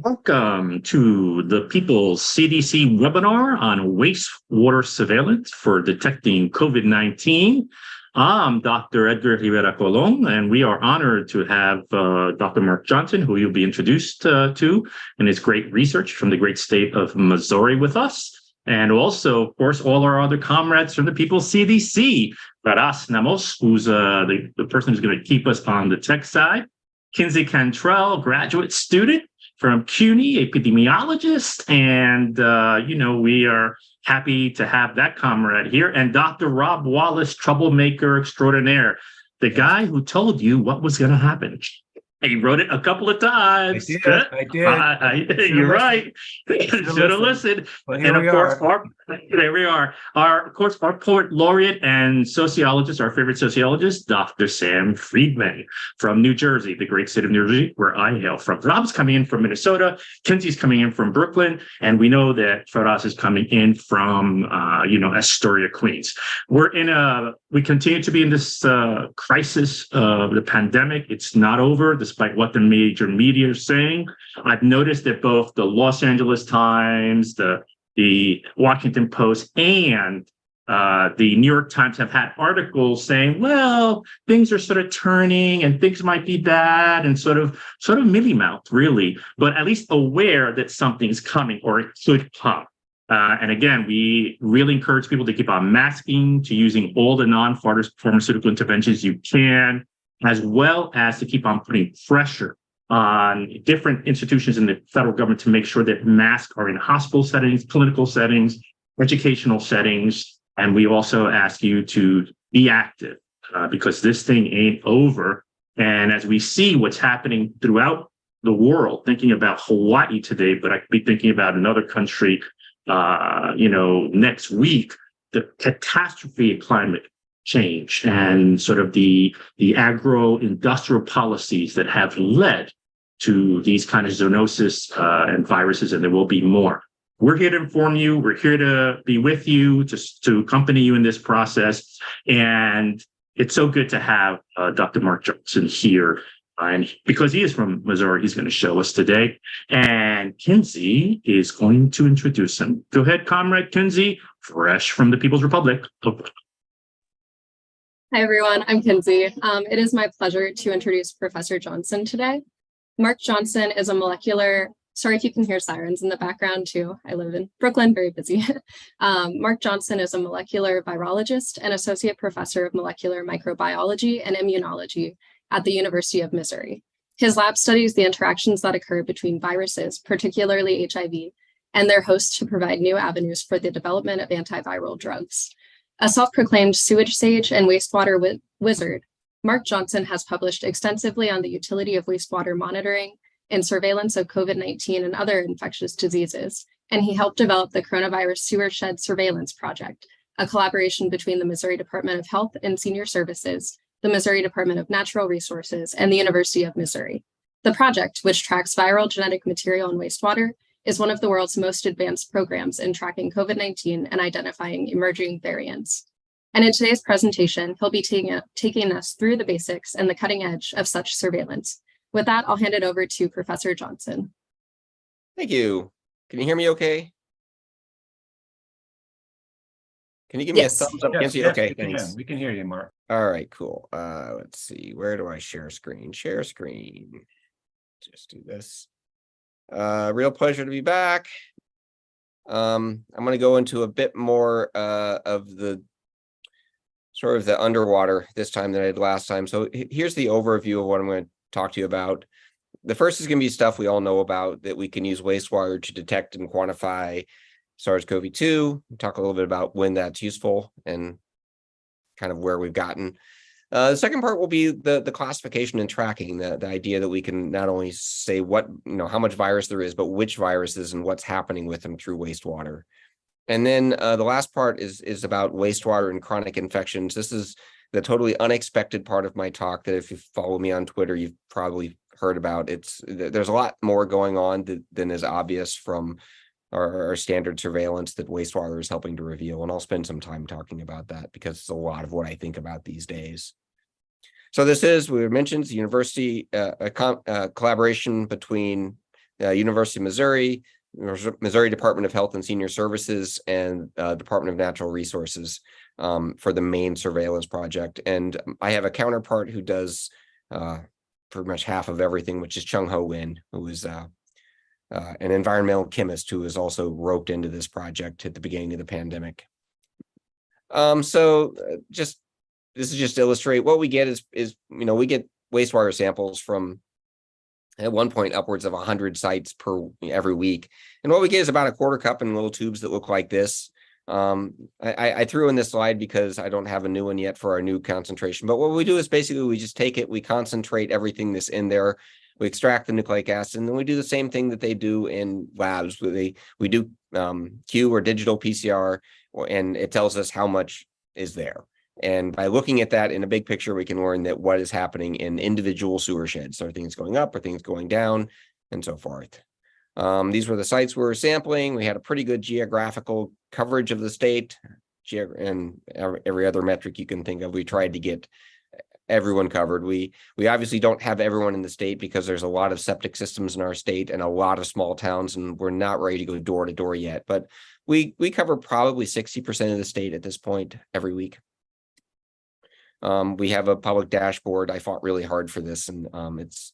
Welcome to the People's CDC webinar on wastewater surveillance for detecting COVID-19. I'm Dr. Edgar Rivera Colon, and we are honored to have Dr. Mark Johnson, who you'll be introduced to, and his great research from the great state of Missouri with us. And also, of course, all our other comrades from the People's CDC. Varas Namos, who's the person who's going to keep us on the tech side. Kinsey Cantrell, graduate student from CUNY, epidemiologist, and we are happy to have that comrade here. And Dr. Rob Wallace, troublemaker extraordinaire, the guy who told you what was going to happen. He wrote it a couple of times. I did. You're right. Should have listened. And of course, there we are. Our poet laureate and sociologist, our favorite sociologist, Dr. Sam Friedman from New Jersey, the great state of New Jersey, where I hail from. Rob's coming in from Minnesota. Kinsey's coming in from Brooklyn. And we know that Faraz is coming in from, Astoria, Queens. We continue to be in this crisis of the pandemic. It's not over, despite what the major media are saying. I've noticed that both the Los Angeles Times, the Washington Post, and the New York Times have had articles saying, well, things are sort of turning and things might be bad, and sort of mealy-mouthed, really, but at least aware that something's coming or it could come. And again, we really encourage people to keep on masking, to using all the non-pharmaceutical interventions you can, as well as to keep on putting pressure on different institutions in the federal government to make sure that masks are in hospital settings, clinical settings, educational settings. And we also ask you to be active because this thing ain't over. And as we see what's happening throughout the world, thinking about Hawaii today, but I could be thinking about another country next week, the catastrophe of climate change and sort of the agro-industrial policies that have led to these kind of zoonosis and viruses, and there will be more. We're here to inform you. We're here to be with you, to accompany you in this process. And it's so good to have Dr. Mark Johnson here. And because he is from Missouri, he's going to show us today. And Kinsey is going to introduce him. Go ahead, Comrade Kinsey, fresh from the People's Republic. Hi, everyone. I'm Kinsey. It is my pleasure to introduce Professor Johnson today. Mark Johnson is a molecular Sorry if you can hear sirens in the background too. I live in Brooklyn, very busy. Mark Johnson is a molecular virologist and associate professor of molecular microbiology and immunology at the University of Missouri. His lab studies the interactions that occur between viruses, particularly HIV, and their hosts to provide new avenues for the development of antiviral drugs. A self-proclaimed sewage sage and wastewater wizard, Mark Johnson has published extensively on the utility of wastewater monitoring and surveillance of COVID-19 and other infectious diseases, and he helped develop the Coronavirus Sewer Shed Surveillance Project, a collaboration between the Missouri Department of Health and Senior Services, the Missouri Department of Natural Resources, and the University of Missouri. The project, which tracks viral genetic material in wastewater, is one of the world's most advanced programs in tracking COVID-19 and identifying emerging variants. And in today's presentation, he'll be taking us through the basics and the cutting edge of such surveillance. With that, I'll hand it over to Professor Johnson. Thank you. Can you hear me okay? Can you give me a thumbs up? Yes, Okay, we thanks. can. We can hear you, Mark. All right, cool. Let's see. Where do I share screen? Share screen. Just do this. Real pleasure to be back. I'm going to go into a bit more of the sort of the underwater this time than I did last time. So here's the overview of what I'm going to talk to you about. The first is going to be stuff we all know about, that we can use wastewater to detect and quantify SARS-CoV-2. Talk a little bit about when that's useful and kind of where we've gotten. The second part will be the classification and tracking, the idea that we can not only say what, how much virus there is, but which viruses and what's happening with them through wastewater. And then the last part is about wastewater and chronic infections. This is the totally unexpected part of my talk that if you follow me on Twitter, you've probably heard about. There's a lot more going on than is obvious from our standard surveillance that wastewater is helping to reveal. And I'll spend some time talking about that because it's a lot of what I think about these days. So this is, we mentioned, the university, a collaboration between University of Missouri, Missouri Department of Health and Senior Services, and Department of Natural Resources for the main surveillance project. And I have a counterpart who does pretty much half of everything, which is Chung Ho Win, who is an environmental chemist who was also roped into this project at the beginning of the pandemic. This is just to illustrate what we get is we get wastewater samples from at one point upwards of 100 sites every week. And what we get is about a quarter cup in little tubes that look like this. I threw in this slide because I don't have a new one yet for our new concentration. But what we do is basically we just take it, we concentrate everything that's in there, we extract the nucleic acid, and then we do the same thing that they do in labs. We do Q or digital PCR, and it tells us how much is there. And by looking at that in a big picture, we can learn that what is happening in individual sewer sheds. So are things going up, are things going down, and so forth. These were the sites we were sampling. We had a pretty good geographical coverage of the state, and every other metric you can think of. We tried to get everyone covered. We obviously don't have everyone in the state because there's a lot of septic systems in our state and a lot of small towns, and we're not ready to go door to door yet. But we cover probably 60% of the state at this point every week. We have a public dashboard. I fought really hard for this, and it's